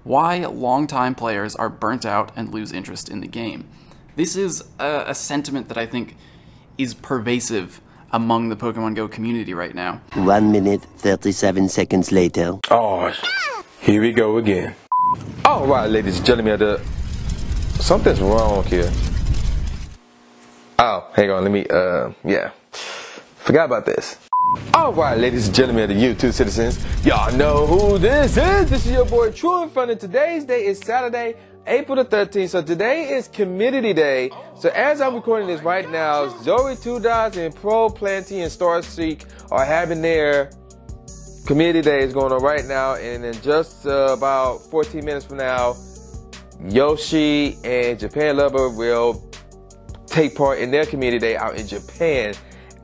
Why longtime players are burnt out and lose interest in the game. This is a sentiment that I think is pervasive among the Pokemon Go community right now. 1 minute, 37 seconds later. Oh, here we go again. All right, ladies and gentlemen, something's wrong here. Oh, hang on, let me, yeah. Forgot about this. All right, ladies and gentlemen, the YouTube citizens, y'all know who this is. This is your boy True Inferno. Today's day is Saturday, April the 13th. So today is Community Day. So as I'm recording this right now, Zoe 2 Dots and Pro Planty and Starseek are having their Community Days going on right now. And in just about 14 minutes from now, Yoshi and Japan Lover will take part in their Community Day out in Japan.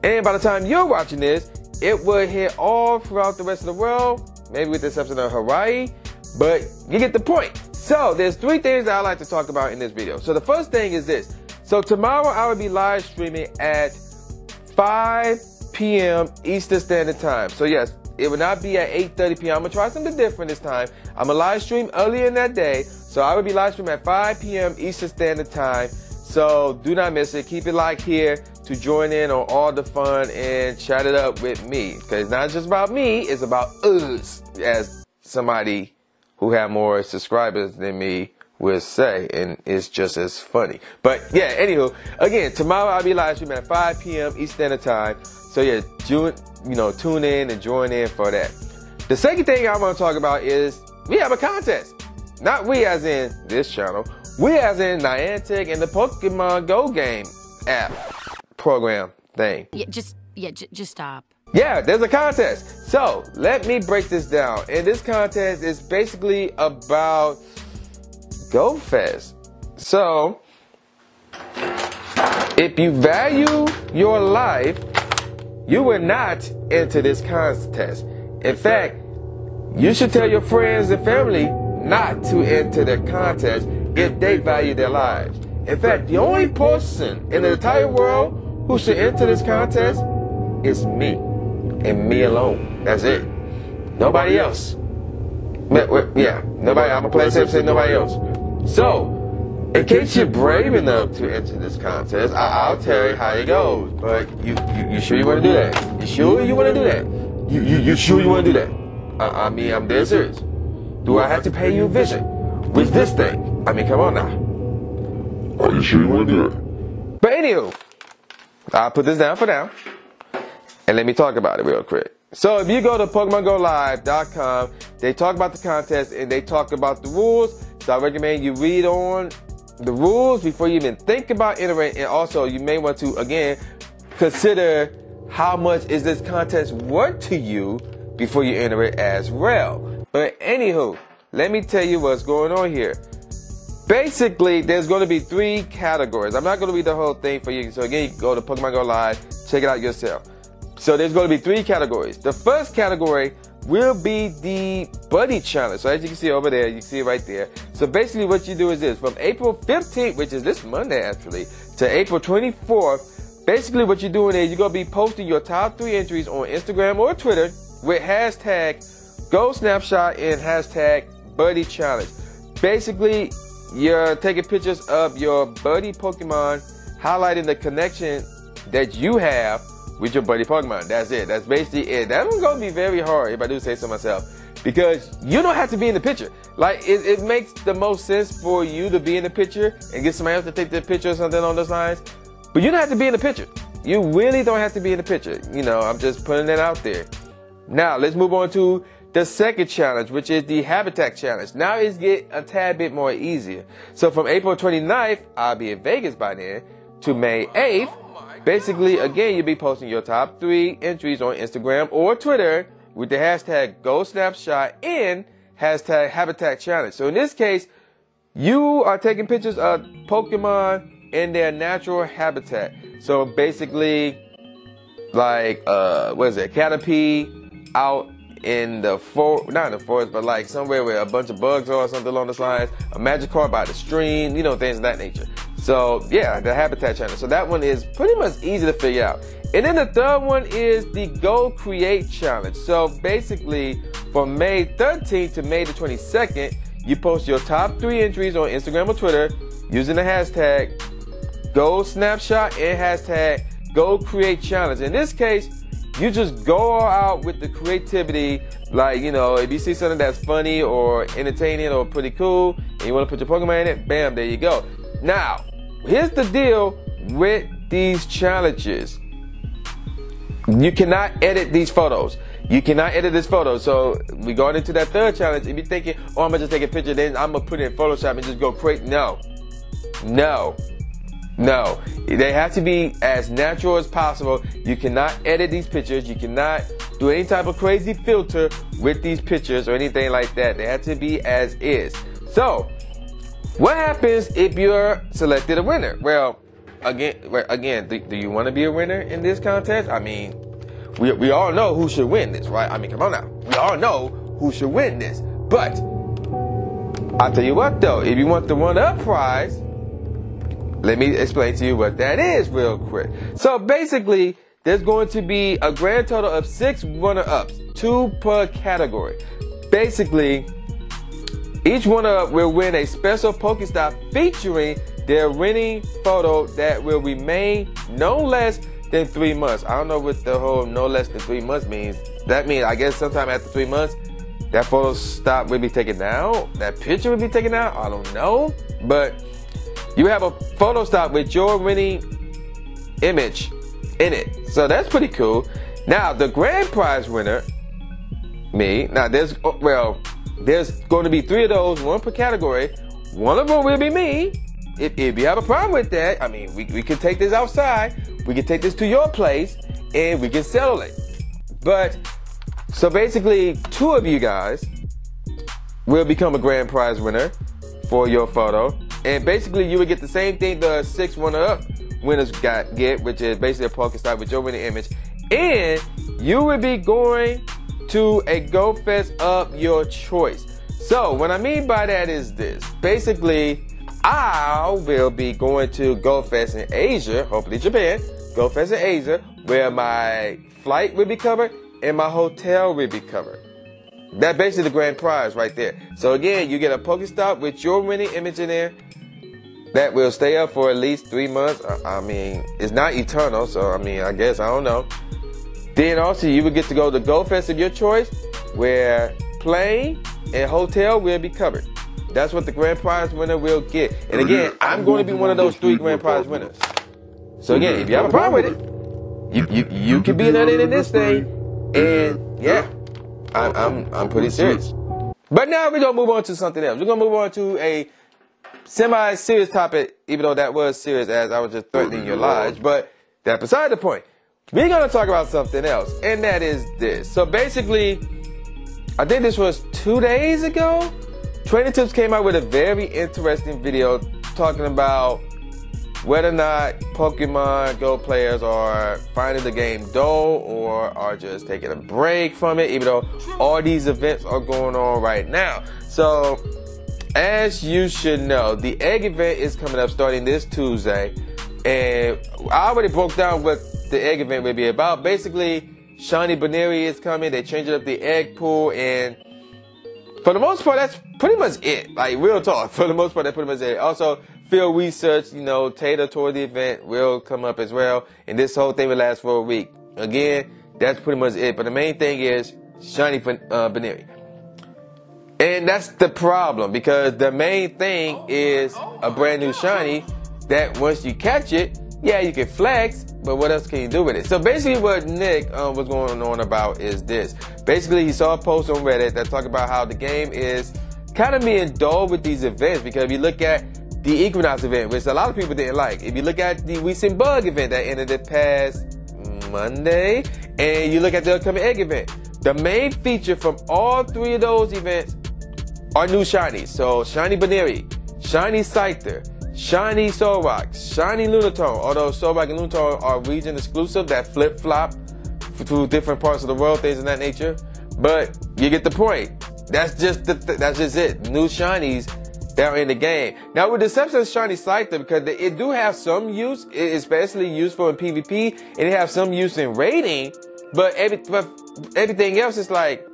And by the time you're watching this, it will hit all throughout the rest of the world, maybe with the exception of Hawaii, but you get the point. So there's three things that I like to talk about in this video. So the first thing is this. So tomorrow I will be live streaming at 5 p.m. Eastern Standard Time. So yes, it will not be at 8:30 p.m. I'm gonna try something different this time. I'm gonna live stream earlier in that day. So I will be live streaming at 5 p.m. Eastern Standard Time. So do not miss it. Keep it locked here to join in on all the fun and chat it up with me. Because it's not just about me, it's about us, as somebody who have more subscribers than me would say. And it's just as funny. But yeah, anywho, again, tomorrow I'll be live streaming at 5 p.m. Eastern Standard Time. So yeah, tune in and join in for that. The second thing I want to talk about is we have a contest. Not we as in this channel. We as in Niantic and the Pokemon Go game app program thing. Yeah, just stop. Yeah, there's a contest. So let me break this down. And this contest is basically about Go Fest. So if you value your life, you will not enter this contest. In fact, you should tell your friends and family not to enter the contest if they value their lives. In fact, the only person in the entire world who should enter this contest is me, and me alone. That's it. Nobody else. Yeah, nobody. I'm gonna play safe, say nobody else. So, in case you're brave enough to enter this contest, I'll tell you how it goes. But you sure you want to do that? You sure you want to do that? You sure you want to do that? I mean, I'm dead serious. Do I have to pay you a visit with this thing? I mean, come on now. Are you sure you want to do it? But anywho, I'll put this down for now, and let me talk about it real quick. So if you go to PokemonGoLive.com, they talk about the contest and they talk about the rules. So I recommend you read on the rules before you even think about entering. And also, you may want to, again, consider how much is this contest worth to you before you enter it as well. But anywho, let me tell you what's going on here. Basically, there's going to be 3 categories. I'm not going to read the whole thing for you. So again, you can go to Pokemon Go Live, check it out yourself. So there's going to be 3 categories. The first category will be the Buddy Challenge. So as you can see over there, you can see it right there. So basically what you do is this. From April 15th, which is this Monday actually, to April 24th, basically what you're doing is you're going to be posting your top 3 entries on Instagram or Twitter with hashtag Go Snapshot and hashtag Buddy Challenge. Basically, you're taking pictures of your buddy Pokemon, highlighting the connection that you have with your buddy Pokemon. That's it. That's basically it. That one's gonna be very hard, if I do say so myself, because you don't have to be in the picture. Like, it makes the most sense for you to be in the picture and get somebody else to take the picture or something on those lines, but you don't have to be in the picture. You really don't have to be in the picture. You know, I'm just putting it out there. Now, let's move on to the second challenge, which is the Habitat Challenge. Now it's get a tad bit more easier. So from April 29th, I'll be in Vegas by then, to May 8th. Basically, again, you'll be posting your top 3 entries on Instagram or Twitter with the hashtag Go Snapshot and hashtag Habitat Challenge. So in this case, you are taking pictures of Pokemon in their natural habitat. So basically, like, what is it, Caterpie out in the forest, not in the forest, but like somewhere where a bunch of bugs are or something along those lines, a Magikarp by the stream, you know, things of that nature. So yeah, the Habitat Challenge. So that one is pretty much easy to figure out. And then the third one is the Go Create Challenge. So basically, from May 13th to May the 22nd, you post your top 3 entries on Instagram or Twitter using the hashtag #GoSnapshot and hashtag #GoCreateChallenge. In this case, you just go all out with the creativity. Like, you know, if you see something that's funny or entertaining or pretty cool and you want to put your Pokemon in it, bam, there you go. Now, here's the deal with these challenges. You cannot edit these photos. You cannot edit this photo. So we going into that third challenge. If you're thinking, oh, I'm gonna just take a picture, then I'm gonna put it in Photoshop and just go create. No. They have to be as natural as possible. You cannot edit these pictures. You cannot do any type of crazy filter with these pictures or anything like that. They have to be as is. So, what happens if you're selected a winner? Well, again, do you want to be a winner in this contest? I mean, we all know who should win this, right? I mean, come on now. We all know who should win this. But I'll tell you what, though. If you want the one-up prize, let me explain to you what that is real quick. So basically, there's going to be a grand total of 6 runner-ups, 2 per category. Basically, each runner-up will win a special Pokestop featuring their winning photo that will remain no less than 3 months. I don't know what the whole no less than 3 months means. That means, I guess sometime after 3 months, that photo stop will be taken down. That picture will be taken out. I don't know. But you have a photo stop with your winning image in it. So that's pretty cool. Now, the grand prize winner, me. Now, there's going to be 3 of those, 1 per category. One of them will be me. If you have a problem with that, I mean, we can take this outside. We can take this to your place and we can settle it. But, so basically, 2 of you guys will become a grand prize winner for your photo. And basically, you would get the same thing the 6 runner-up winners get, which is basically a Pokestop with your winning image. And you will be going to a Go Fest of your choice. So, what I mean by that is this. Basically, I will be going to Go Fest in Asia, hopefully Japan, Go Fest in Asia, where my flight will be covered and my hotel will be covered. That's basically the grand prize right there. So again, you get a Pokestop with your winning image in there that will stay up for at least 3 months. I mean, it's not eternal, so I mean, I guess, I don't know. Then also, you will get to go to Go Fest of your choice, where plane and hotel will be covered. That's what the grand prize winner will get. And again, I'm going to be one of those 3 grand prize winners. So again, if you have a problem with it, you can be nothing in this thing. And yeah, I'm pretty serious. But now we're gonna move on to something else. We're gonna move on to a semi-serious topic, even though that was serious as I was just threatening your lives. But that's beside the point. We're gonna talk about something else, and that is this. So basically, I think this was 2 days ago. TrainerTips came out with a very interesting video talking about whether or not Pokemon Go players are finding the game dull or are just taking a break from it, even though all these events are going on right now. So, as you should know, the egg event is coming up starting this Tuesday. And I already broke down what the egg event will be about. Basically, Shiny Baneri is coming. They're changing up the egg pool, and for the most part, that's pretty much it. Like, real talk. For the most part, that's pretty much it. Also, field research, tailor toward the event will come up as well. And this whole thing will last for a week. Again, that's pretty much it. But the main thing is Shiny Baneri. And that's the problem, because the main thing is a brand new Shiny that once you catch it, yeah, you can flex, but what else can you do with it? So basically what Nick was going on about is this. Basically, he saw a post on Reddit that talked about how the game is kind of being dull with these events, because if you look at the Equinox event, which a lot of people didn't like, if you look at the recent Bug event that ended this past Monday, and you look at the upcoming Egg event, the main feature from all 3 of those events are new shinies. So Shiny Baneri, Shiny Scyther, Shiny Solrock, Shiny Lunatone, although Solrock and Lunatone are region exclusive that flip-flop to different parts of the world, things of that nature. But you get the point. That's just it. New shinies that are in the game. Now, with the exception of Shiny Scyther, because it do have some use, especially useful in PvP, and it have some use in raiding, but everything else is like,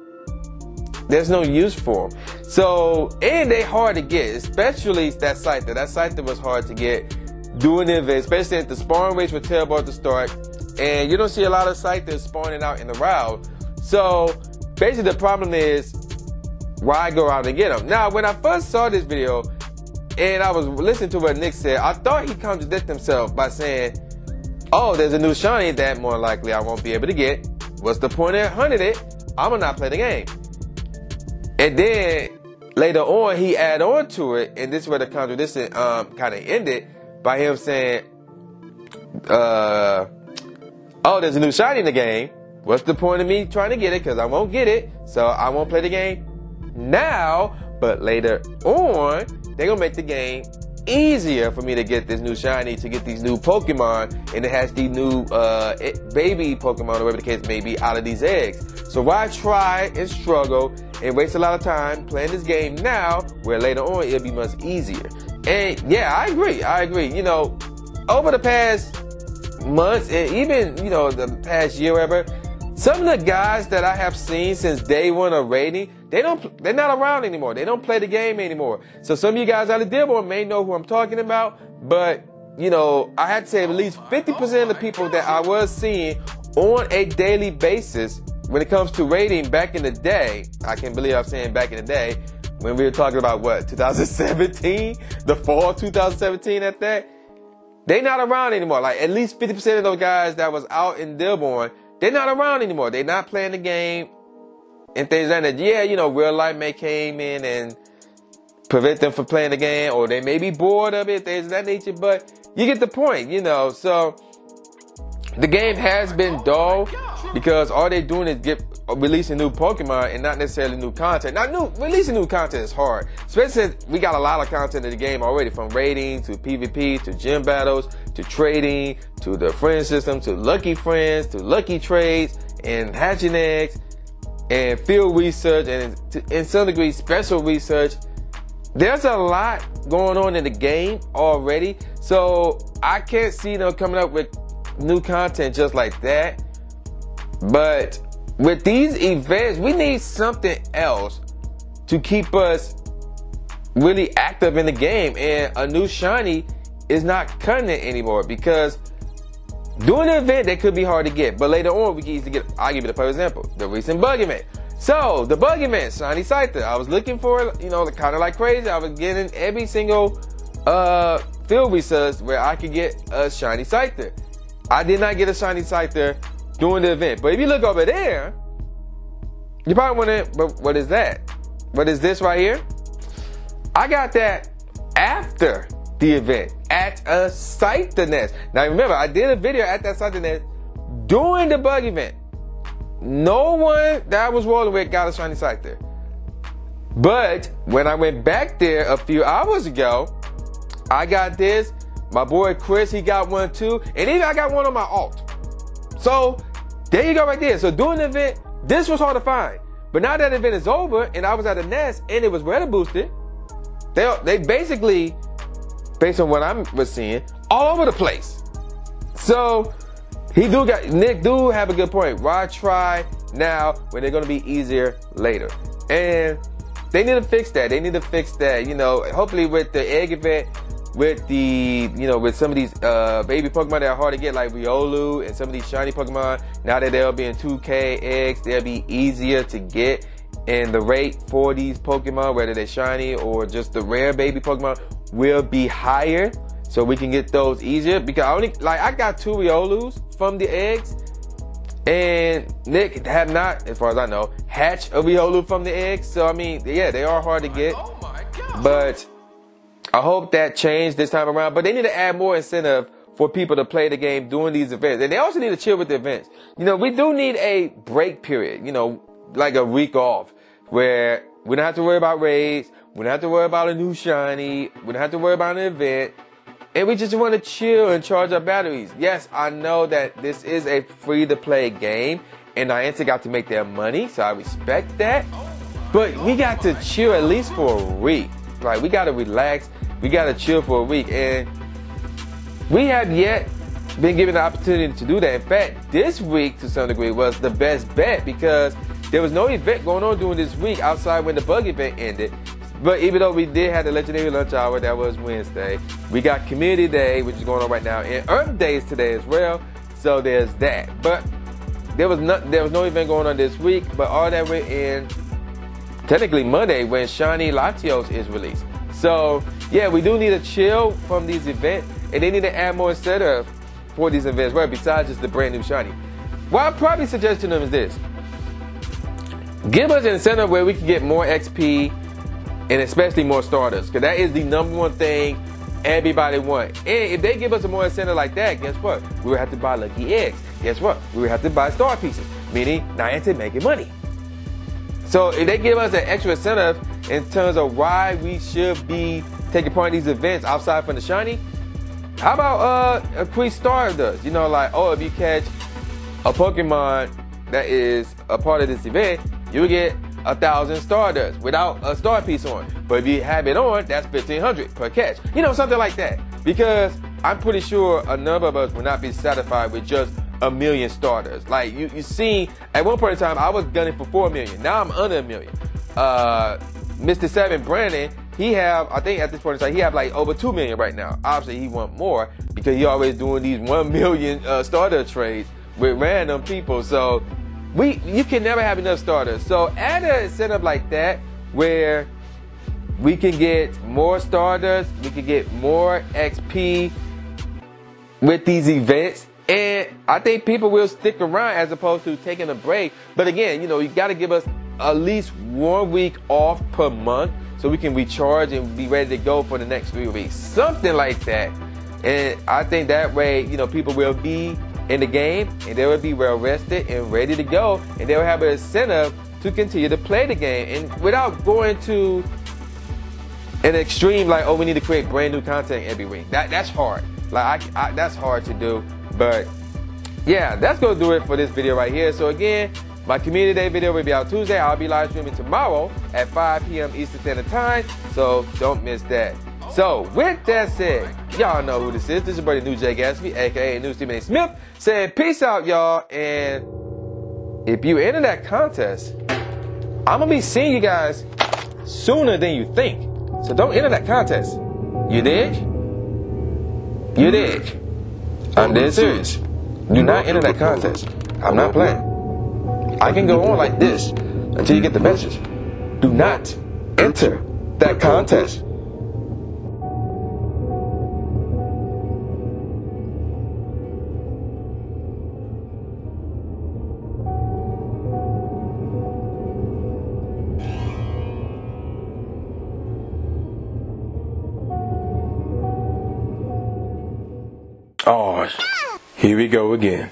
there's no use for them. So, and they hard to get, especially that Scyther. That Scyther was hard to get doing the event, especially at the spawn rates were terrible at the start. And you don't see a lot of Scythers spawning out in the wild. So, basically the problem is, why go out and get them? Now, when I first saw this video, and I was listening to what Nick said, I thought he contradicted himself by saying, oh, there's a new shiny that more likely I won't be able to get. What's the point of hunting it? I'm gonna not play the game. And then later on, he added on to it, and this is where the contradiction kind of ended by him saying, oh, there's a new shiny in the game. What's the point of me trying to get it? Because I won't get it, so I won't play the game now. But later on, they're gonna make the game easier for me to get this new shiny, to get these new Pokemon, and it has these new baby Pokemon, or whatever the case may be, out of these eggs. So why try and struggle and waste a lot of time playing this game now, where later on it'll be much easier? And yeah, I agree. You know, over the past months, and even, you know, the past year or whatever, some of the guys that I have seen since day one of raiding, they're not around anymore. They don't play the game anymore. So some of you guys out of Dearborn may know who I'm talking about, but, you know, I had to say at least 50% of the people that I was seeing on a daily basis when it comes to raiding back in the day, I can't believe I'm saying back in the day, when we were talking about what, 2017? The fall 2017 at that? They're not around anymore. Like, at least 50% of those guys that was out in Dearborn, they're not around anymore. They're not playing the game and things like that. Yeah, you know, real life may came in and prevent them from playing the game, or they may be bored of it, things of that nature, but you get the point, you know. So the game has been dull because all they're doing is releasing new Pokemon and not necessarily new content. Now, releasing new content is hard, especially since we got a lot of content in the game already, from raiding to PvP to gym battles to trading to the friend system to lucky friends to lucky trades and hatching eggs and field research and in some degree special research. There's a lot going on in the game already, so I can't see them coming up with new content just like that. But with these events, we need something else to keep us really active in the game, and a new shiny is not cutting it anymore, because doing an event that could be hard to get, but later on we can easily get. I'll give you the perfect example, the recent bug event. So the bug event, shiny Scyther, I was looking for it, you know, kind of like crazy. I was getting every single field research where I could get a shiny Scyther. I did not get a shiny Scyther during the event. But if you look over there, you probably wondering, but what is that? What is this right here? I got that after the event at a Scyther nest. Now remember, I did a video at that Scyther nest during the bug event. No one that I was rolling with got a shiny Scyther. But when I went back there a few hours ago, I got this. My boy Chris, he got one too. And even I got one on my alt. So there you go right there. So during the event, this was hard to find. But now that event is over and I was at the nest and it was weather boosted, they basically, based on what I was seeing, all over the place. So Nick do have a good point. Why try now when they're gonna be easier later? And they need to fix that. They need to fix that. You know, hopefully with the egg event, with the, you know, with some of these baby Pokemon that are hard to get, like Riolu and some of these shiny Pokemon, now that they'll be in 2K eggs, they'll be easier to get. And the rate for these Pokemon, whether they're shiny or just the rare baby Pokemon, will be higher. So we can get those easier, because I got 2 Riolus from the eggs, and Nick have not, as far as I know, hatched a Riolu from the eggs. So I mean, yeah, they are hard to get, but I hope that changed this time around. But they need to add more incentive for people to play the game during these events, and they also need to chill with the events. You know, we do need a break period, you know, like a week off, where we don't have to worry about raids, we don't have to worry about a new shiny, we don't have to worry about an event. And we just want to chill and charge our batteries. Yes, I know that this is a free-to-play game, and Niantic got to make their money, so I respect that. But we got to chill at least for a week. Like, we got to relax. We got to chill for a week. And we have yet been given the opportunity to do that. In fact, this week, to some degree, was the best bet, because there was no event going on during this week outside when the bug event ended. But even though we did have the legendary lunch hour, that was Wednesday. We got Community Day, which is going on right now, and Earth Day is today as well. So there's that. But there was no event going on this week. But all that went in technically Monday when Shiny Latios is released. So yeah, we do need to chill from these events, and they need to add more incentive for these events, right? Besides just the brand new Shiny. What I'd probably suggest to them is this: give us an incentive where we can get more XP. And especially more starters, because that is the #1 thing everybody wants. And if they give us a more incentive like that, guess what? We will have to buy lucky eggs. Guess what? We will have to buy star pieces, meaning Niantic making money. So if they give us an extra incentive in terms of why we should be taking part in these events outside from the shiny, how about a free starters? You know, like, oh, if you catch a Pokemon that is a part of this event, you get 1,000 starters without a star piece on. But if you have it on, that's 1,500 per catch. You know, something like that. Because I'm pretty sure a number of us will not be satisfied with just 1 million starters. Like you see, at one point in time, I was gunning for 4 million. Now I'm under 1 million. Mr. 7 Brandon, he have, I think at this point in time, he have like over 2 million right now. Obviously, he want more because he always doing these 1 million starter trades with random people. So you can never have enough starters. So add an incentive like that where we can get more starters, we can get more XP with these events, and I think people will stick around as opposed to taking a break. But again, you know, you got to give us at least 1 week off per month so we can recharge and be ready to go for the next 3 weeks. Something like that. And I think that way, you know, people will be in the game, and they will be well rested and ready to go, and they will have an incentive to continue to play the game, and without going to an extreme like, oh, we need to create brand new content every week. That's hard. Like that's hard to do. But yeah, that's gonna do it for this video right here. So again, my Community Day video will be out Tuesday. I'll be live streaming tomorrow at 5 p.m. Eastern Standard Time, so don't miss that. So, with that said, y'all know who this is. This is your buddy New J Gatsby, aka New Stephen A. Smith, saying peace out, y'all. And if you enter that contest, I'm gonna be seeing you guys sooner than you think. So don't enter that contest. You dig? You dig? I'm dead serious. Do not enter that contest. I'm not playing. I can go on like this until you get the message. Do not enter that contest. Oh, here we go again.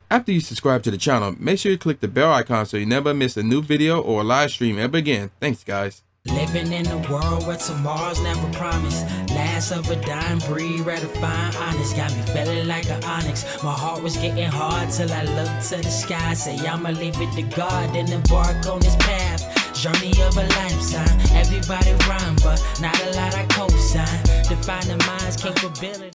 After you subscribe to the channel, make sure you click the bell icon so you never miss a new video or a live stream ever again. Thanks, guys. Living in a world where tomorrow's never promised. Last of a dying breed, rather find honest. Got me feeling like an onyx. My heart was getting hard till I looked to the sky. Say I'ma leave it to God and embark on this path. Journey of a lifetime. Everybody rhyme, but not a lot I co-sign. Define the mind's capability.